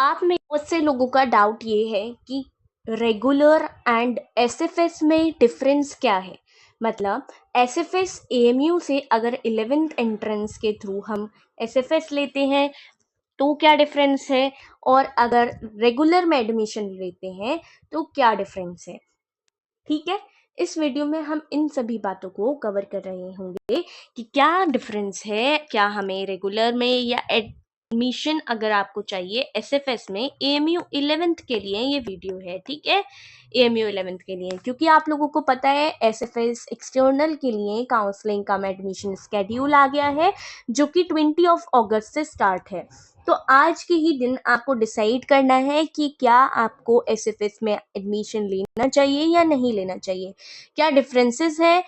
आप में बहुत से लोगों का डाउट ये है कि रेगुलर एंड एसएफएस में डिफरेंस क्या है। मतलब एसएफएस एएमयू से अगर 11th एंट्रेंस के थ्रू हम एसएफएस लेते हैं तो क्या डिफरेंस है, और अगर रेगुलर में एडमिशन लेते हैं तो क्या डिफरेंस है। ठीक है, इस वीडियो में हम इन सभी बातों को कवर कर रहे होंगे कि क्या डिफरेंस है, क्या हमें रेगुलर में या एडमिशन अगर आपको चाहिए एसएफएस में एएमयू 11th के लिए ये वीडियो है। ठीक है, एएमयू 11th के लिए, क्योंकि आप लोगों को पता है एसएफएस एक्सटर्नल के लिए काउंसलिंग का एडमिशन स्केड्यूल आ गया है जो कि 20 अगस्त से स्टार्ट है। तो आज के ही दिन आपको डिसाइड करना है कि क्या आपको एसएफएस में एडमिशन लेना चाहिए या नहीं लेना चाहिए, क्या डिफरेंसेस है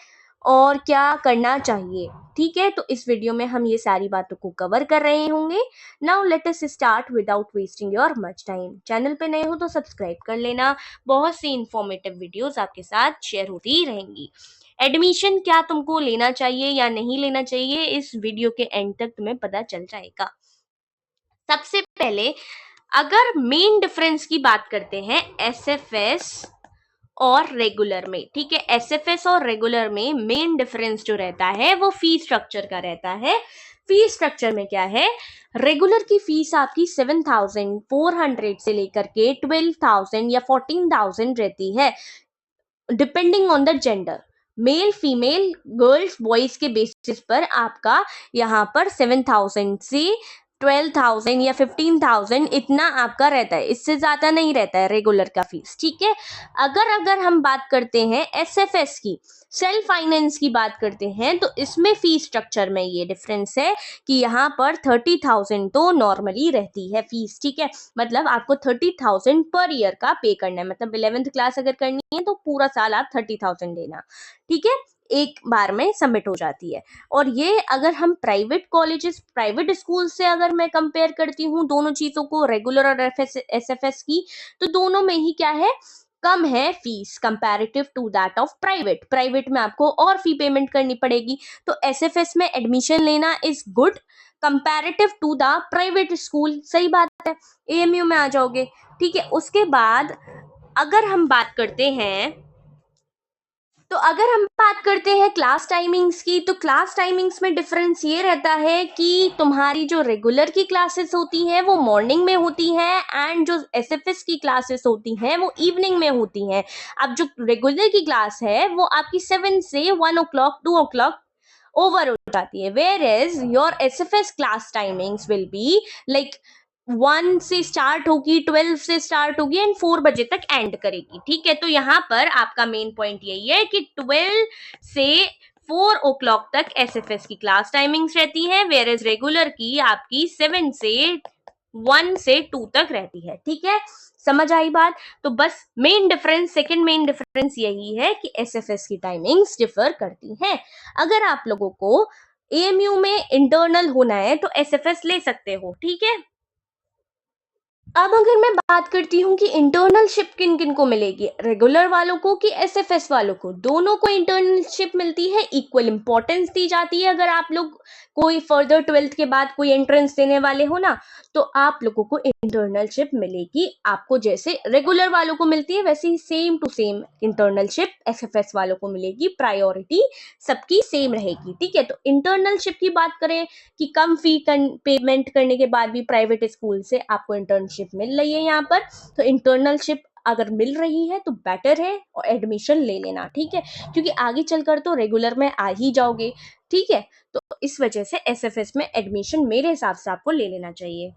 और क्या करना चाहिए। ठीक है, तो इस वीडियो में हम ये सारी बातों को कवर कर रहे होंगे। Now let us start without wasting your much time. Channel पे नए हो तो सब्सक्राइब कर लेना, बहुत सी इंफॉर्मेटिव वीडियोस आपके साथ शेयर होती रहेंगी। एडमिशन क्या तुमको लेना चाहिए या नहीं लेना चाहिए, इस वीडियो के एंड तक तुम्हें पता चल जाएगा। सबसे पहले अगर मेन डिफरेंस की बात करते हैं एसएफएस और रेगुलर में, ठीक है, एसएफएस और रेगुलर में मेन डिफरेंस जो रहता है वो फीस स्ट्रक्चर का रहता है। फीस स्ट्रक्चर में क्या है, रेगुलर की फीस आपकी 7,400 से लेकर के 12,000 या 14,000 रहती है, depending on the gender. Male female girls boys के बेसिस पर आपका यहाँ पर 7,000 से 12,000 या 15,000 इतना आपका रहता है, इससे ज्यादा नहीं रहता है रेगुलर का फीस। ठीक है, अगर हम बात करते हैं एसएफएस की, सेल्फ फाइनेंस की बात करते हैं, तो इसमें फीस स्ट्रक्चर में ये डिफरेंस है कि यहाँ पर 30,000 तो नॉर्मली रहती है फीस। ठीक है, मतलब आपको 30,000 पर ईयर का पे करना है, मतलब 11th क्लास अगर करनी है तो पूरा साल आप 30,000 देना। ठीक है, एक बार में सबमिट हो जाती है। और ये अगर हम प्राइवेट कॉलेजेस प्राइवेट स्कूल से अगर मैं कंपेयर करती हूँ दोनों चीजों को, रेगुलर और एसएफएस की, तो दोनों में ही क्या है, कम है fees comparative to that of private में आपको और फी पेमेंट करनी पड़ेगी। तो एसएफएस में एडमिशन लेना is good comparative to the private school. सही बात है, एएमयू में आ जाओगे। ठीक है, उसके बाद अगर हम बात करते हैं क्लास टाइमिंग्स की, तो क्लास टाइमिंग्स में डिफरेंस ये रहता है कि तुम्हारी जो रेगुलर की क्लासेस होती हैं वो मॉर्निंग में होती हैं, एंड जो एसएफएस की क्लासेस होती हैं वो इवनिंग में होती हैं। अब जो रेगुलर की क्लास है वो आपकी 7 से 1 o'clock 2 o'clock ओवर हो जाती है, whereas your SFS class timings will be like 1 से स्टार्ट होगी, 12 से स्टार्ट होगी एंड 4 बजे तक एंड करेगी। ठीक है, तो यहाँ पर आपका मेन पॉइंट यही है कि 12 से 4 o'clock तक एसएफएस की क्लास टाइमिंग्स रहती है, वेयर एज रेगुलर की आपकी 7 से 1 से 2 तक रहती है। ठीक है, समझ आई बात। तो बस सेकंड मेन डिफरेंस यही है कि एसएफएस की टाइमिंग्स डिफर करती हैं। अगर आप लोगों को एएमयू में इंटरनल होना है तो एसएफएस ले सकते हो। ठीक है, अब अगर मैं बात करती हूँ कि इंटर्नलशिप किन किन को मिलेगी, रेगुलर वालों को कि एसएफएस वालों को, दोनों को इंटर्नलशिप मिलती है, इक्वल इंपॉर्टेंस दी जाती है। अगर आप लोग कोई फर्दर 12th के बाद कोई एंट्रेंस देने वाले हो ना, तो आप लोगों को इंटर्नलशिप मिलेगी। आपको जैसे रेगुलर वालों को मिलती है वैसे ही सेम टू सेम इंटर्नलशिप एसएफएस वालों को मिलेगी, प्रायोरिटी सबकी सेम रहेगी। ठीक है, तो इंटर्नलशिप की बात करें कि कम फी पेमेंट करने के बाद भी प्राइवेट स्कूल से आपको इंटर्नशिप मिल रही है यहाँ पर, तो इंटर्नलशिप अगर मिल रही है तो बेटर है और एडमिशन ले लेना। ठीक है, क्योंकि आगे चलकर तो रेगुलर में आ ही जाओगे। ठीक है, तो इस वजह से एसएफएस में एडमिशन मेरे हिसाब से आपको ले लेना चाहिए।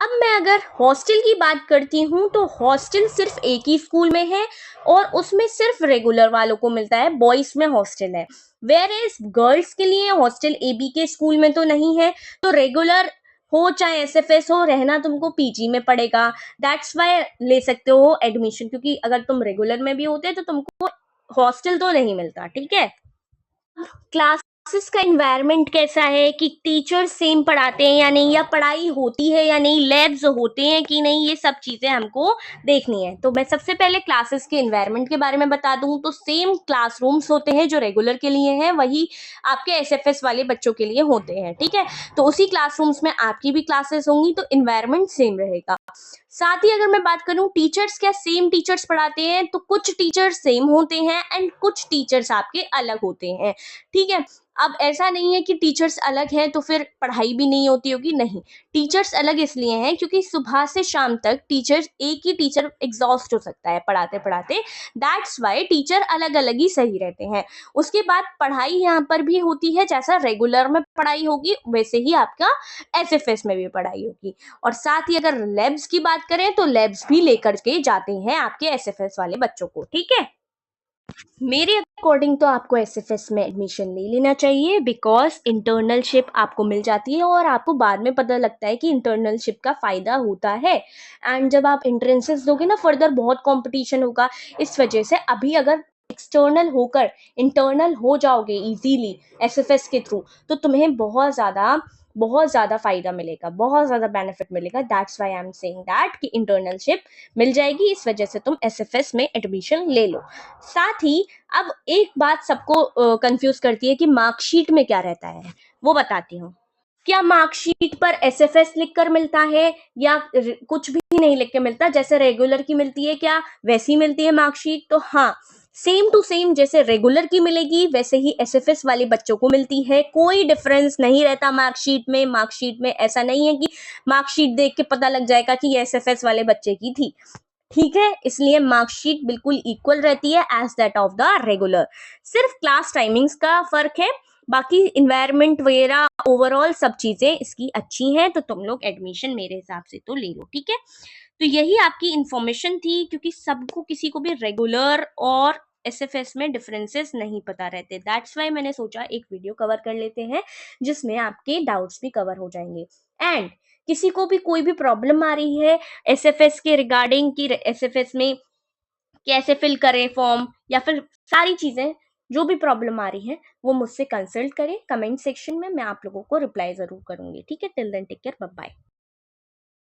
अब मैं अगर हॉस्टल की बात करती हूँ तो हॉस्टल सिर्फ एक ही स्कूल में है और उसमें सिर्फ रेगुलर वालों को मिलता है, बॉयज में हॉस्टल है, वेयर एज गर्ल्स के लिए हॉस्टल एबी के स्कूल में तो नहीं है। तो रेगुलर हो चाहे एसएफएस हो, रहना तुमको पीजी में पड़ेगा। दैट्स वाई ले सकते हो एडमिशन, क्योंकि अगर तुम रेगुलर में भी होते तो तुमको हॉस्टल तो नहीं मिलता। ठीक है, क्लासेस का एनवायरनमेंट कैसा है कि टीचर सेम पढ़ाते हैं या नहीं, या पढ़ाई होती है या नहीं, लैब्स होते हैं कि नहीं, ये सब चीजें हमको देखनी है। तो मैं सबसे पहले क्लासेस के एनवायरनमेंट के बारे में बता दूं तो सेम क्लासरूम्स होते हैं जो रेगुलर के लिए हैं, वही आपके एसएफएस वाले बच्चों के लिए होते हैं। ठीक है, तो उसी क्लासरूम्स में आपकी भी क्लासेस होंगी तो एनवायरनमेंट सेम रहेगा। साथ ही अगर मैं बात करूं टीचर्स, क्या सेम टीचर्स पढ़ाते हैं? तो कुछ टीचर्स सेम होते हैं एंड कुछ टीचर्स आपके अलग होते हैं, ठीक है। अब ऐसा नहीं है कि टीचर्स अलग हैं तो फिर पढ़ाई भी नहीं होती होगी, नहीं। टीचर्स अलग इसलिए हैं क्योंकि सुबह से शाम तक टीचर्स, एक ही टीचर एग्जॉस्ट हो सकता है पढ़ाते पढ़ाते, दैट्स वाई टीचर अलग अलग ही सही रहते हैं। उसके बाद पढ़ाई यहाँ पर भी होती है, जैसा रेगुलर में पढ़ाई होगी वैसे ही आपका एसएफएस में भी पढ़ाई होगी। और साथ ही अगर लैब्स की बात करें तो लैब्स भी लेकर के जाते हैं आपके एसएफएस वाले बच्चों को, ठीक है। मेरे अकॉर्डिंग तो आपको एसएफएस में एडमिशन ले लेना चाहिए, बिकॉज इंटर्नलशिप आपको मिल जाती है और आपको बाद में पता लगता है कि इंटर्नलशिप का फायदा होता है। एंड जब आप एंट्रेंसेस दोगे ना, फर्दर बहुत कंपटीशन होगा। इस वजह से अभी अगर एक्सटर्नल होकर इंटरनल हो जाओगे इजीली एसएफएस के थ्रू, तो तुम्हें बहुत ज़्यादा फायदा मिलेगा, बहुत ज़्यादा बेनिफिट मिलेगा। That's why I am saying that कि इंटर्नलशिप मिल जाएगी, इस वजह से तुम एसएफएस में एडमिशन ले लो। साथ ही अब एक बात सबको कंफ्यूज करती है कि मार्कशीट में क्या रहता है, वो बताती हूँ। क्या मार्कशीट पर एसएफएस लिखकर मिलता है या कुछ भी नहीं लिख के मिलता? जैसे रेगुलर की मिलती है क्या वैसी मिलती है मार्कशीट? तो हाँ, सेम टू सेम जैसे रेगुलर की मिलेगी वैसे ही एसएफएस वाले बच्चों को मिलती है, कोई डिफरेंस नहीं रहता मार्कशीट में। मार्कशीट में ऐसा नहीं है कि मार्कशीट देख के पता लग जाएगा कि ये एसएफएस वाले बच्चे की थी, ठीक है। इसलिए मार्कशीट बिल्कुल इक्वल रहती है as that of the regular. सिर्फ क्लास टाइमिंग्स का फर्क है, बाकी इन्वायरमेंट वगैरह ओवरऑल सब चीजें इसकी अच्छी हैं, तो तुम लोग एडमिशन मेरे हिसाब से तो ले लो, ठीक है। तो यही आपकी इंफॉर्मेशन थी, क्योंकि सबको, किसी को भी रेगुलर और एसएफएस में डिफरेंसेस नहीं पता रहते, दैट्स वाई मैंने सोचा एक वीडियो कवर कर लेते हैं जिसमें आपके डाउट्स भी कवर हो जाएंगे। एंड किसी को भी कोई भी प्रॉब्लम आ रही है एसएफएस के रिगार्डिंग कि एसएफएस में कैसे फिल करें फॉर्म या फिर सारी चीजें, जो भी प्रॉब्लम आ रही है वो मुझसे कंसल्ट करें कमेंट सेक्शन में, मैं आप लोगों को रिप्लाई जरूर करूंगी, ठीक है। Till then take care, bye bye.